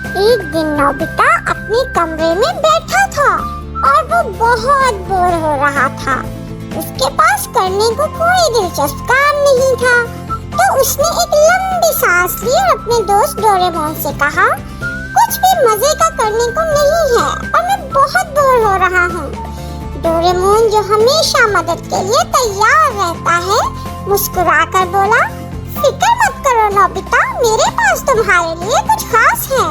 एक दिन नोबिता अपने कमरे में बैठा था और वो बहुत बोर हो रहा था। उसके पास करने को कोई दिलचस्प काम नहीं था, तो उसने एक लंबी सांस ली और अपने दोस्त डोरेमोन से कहा, कुछ भी मजे का करने को नहीं है और मैं बहुत बोर हो रहा हूँ। डोरेमोन, जो हमेशा मदद के लिए तैयार रहता है, मुस्कुराकर बोला, फिक्र मत करो नोबिता, मेरे पास तुम्हारे लिए कुछ खास है।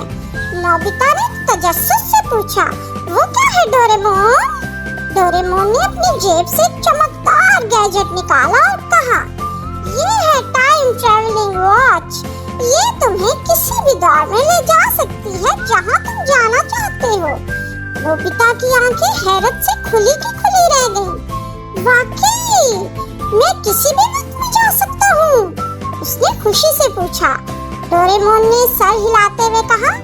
नोबिता ने तजस्सुस से पूछा, वो क्या है डोरेमोन? डोरेमोन ने अपनी जेब से एक चमकदार गैजेट निकाला और कहा, ये है टाइम ट्रैवलिंग वॉच। ये तुम्हें किसी भी दौर में ले जा सकती है जहाँ तुम जाना चाहते हो। नोबिता की आंखें हैरत से खुली की खुली रह गईं। वाकई, मैं किसी भी वक्त में जा सकता हूँ? उसने खुशी से पूछा। डोरेमोन ने सर हिलाते हुए कहा,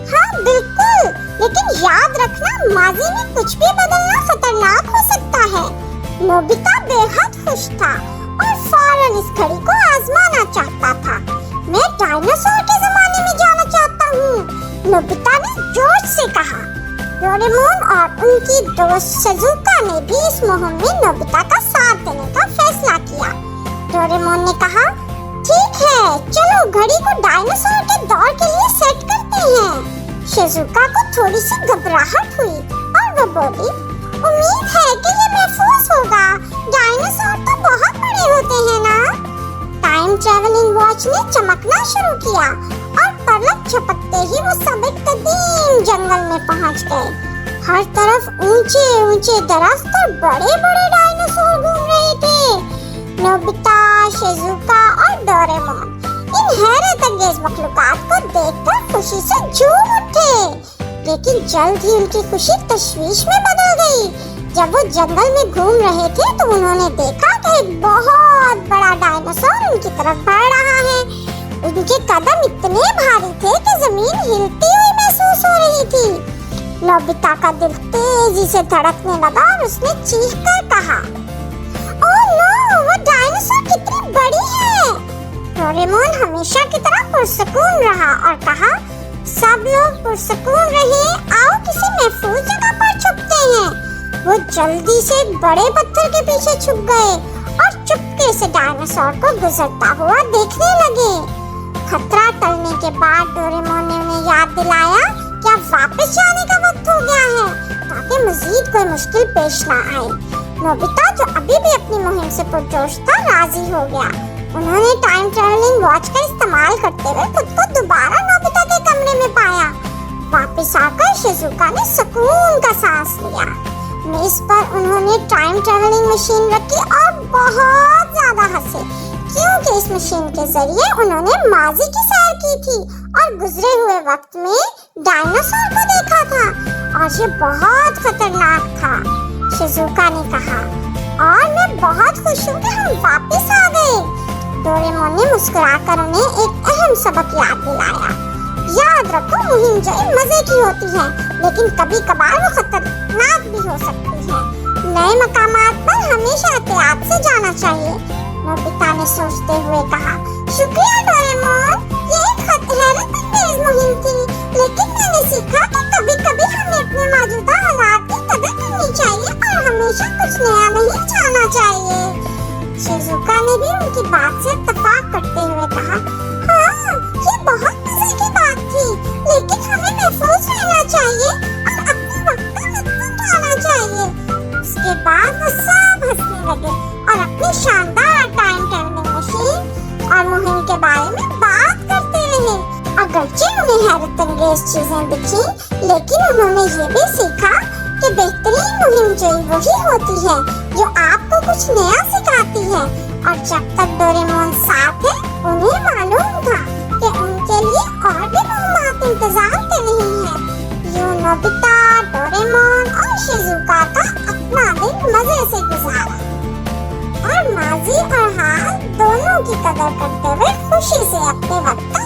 हाँ बिल्कुल, लेकिन याद रखना, माजी में कुछ भी बदलना खतरनाक हो सकता है। नोबिता बेहद खुश था और फौरन इस घड़ी को आजमाना चाहता था। मैं डायनासोर के जमाने में जाना चाहता हूँ, नोबिता ने जोश से कहा। डोरेमोन और उनकी दोस्त शिजुका ने भी इस मुहिम में नोबिता का साथ देने का फैसला किया। डोरेमोन ने कहा, ठीक है, चलो घड़ी को डायनासोर के दौर के लिए सेट करते हैं। शिजुका को थोड़ी सी घबराहट हुई और वो बोली, उम्मीद है कि ये महफूज होगा, डायनासोर तो बहुत बड़े होते हैं ना। टाइम ट्रैवलिंग वॉच ने चमकना शुरू किया और पलक झपकते ही वो सब एक कदीम जंगल में पहुंच गए। हर तरफ ऊंचे ऊंचे दरख्त और बड़े बड़े डायनासोर घूम रहे थे। नोबिता, शिजुका और डोरेमोन इन हैरत अंगेज मखलूकात को देखकर खुशी से झूम उठे, लेकिन जल्द ही उनकी खुशी तशवीश में बदल गई। जब वो जंगल में घूम रहे थे तो उन्होंने देखा कि एक बहुत बड़ा डायनासोर उनकी तरफ बढ़ रहा है। उनके कदम इतने भारी थे कि जमीन हिलती हुई महसूस हो रही थी। नोबिता का दिल तेजी से धड़कने लगा और उसने चीखकर कहा, ओह नो, वो डायनासोर कितनी बड़ी है। डोरेमोन हमेशा की तरह पुरसुकून रहा और कहा, सब लोग पुरसुकून रहे, आओ किसी महफूज जगह पर छुपते हैं। वो जल्दी से बड़े पत्थर के पीछे छुप गए और चुपके से डायनासोर को गुजरता हुआ देखने लगे। खतरा टलने के बाद डोरेमोन ने उन्हें याद दिलाया कि अब वापस जाने का वक्त हो गया है, ताकि मजीद कोई मुश्किल पेश ना आए। नोबिता, जो अभी भी अपनी मुहिम से पुरजोश था, राजी हो गया। उन्होंने टाइम ट्रैवलिंग वॉच का इस्तेमाल करते हुए खुद को दोबारा नोबिता के कमरे में पाया। वापस आकर शिजुका ने सुकून का सांस लिया। मेज पर उन्होंने टाइम ट्रैवलिंग मशीन रखी और बहुत ज्यादा हंसे, क्योंकि इस मशीन के जरिए उन्होंने माजी की सैर की थी और गुजरे हुए वक्त में डायनासोर को देखा था और ये बहुत खतरनाक था। शिजुका ने कहा, और मैं बहुत खुश हूँ कि हम वापस आ गए। डोरेमोन ने मुस्कुराकर उन्हें एक अहम सबक याद दिलाया। याद रखो, मुहिम जो मजे की होती है, लेकिन कभी कभार वो खतरनाक भी हो सकती है। नए मकामात पर हमेशा एहतियात से जाना चाहिए। नोबिता ने सोचते हुए कहा, शुक्रिया डोरेमोन, ये एक हैरत अंगेज मुहिम थी, लेकिन मैंने सीखा कि कभी कभी हमें अपने मौजूदा हालात की कदर करनी चाहिए और हमेशा कुछ नया नहीं जाना चाहिए। शिजुका ने भी उनकी बात से इत्तेफाक करते हुए कहा, हाँ, ये बहुत मजे की बात थी, लेकिन हमें महफूज रहना चाहिए और अपने वक्त का लुत्फ उठाना चाहिए। उसके बाद वो सब हंसने लगे और अपनी शानदार टाइम ट्रैवलिंग मशीन और मुहिम के बारे में बात करते रहे। अगरचे उन्हें हैरत अंगेज चीजें दिखी, लेकिन उन्होंने ये भी सीखा कि बेहतरीन मुहिम जोई वही होती है जो आपको कुछ नया सिखाती है। और जब तक डोरेमोन साथ है, उन्हें मालूम था कि उनके लिए और भी मुहिमात इंतजार कर रही हैं। यूं नोबिता, डोरेमोन और शिजुका का अपना दिन मजे से गुजारा और माजी और हाल दोनों की कदर करते हुए खुशी से अपने वक्त का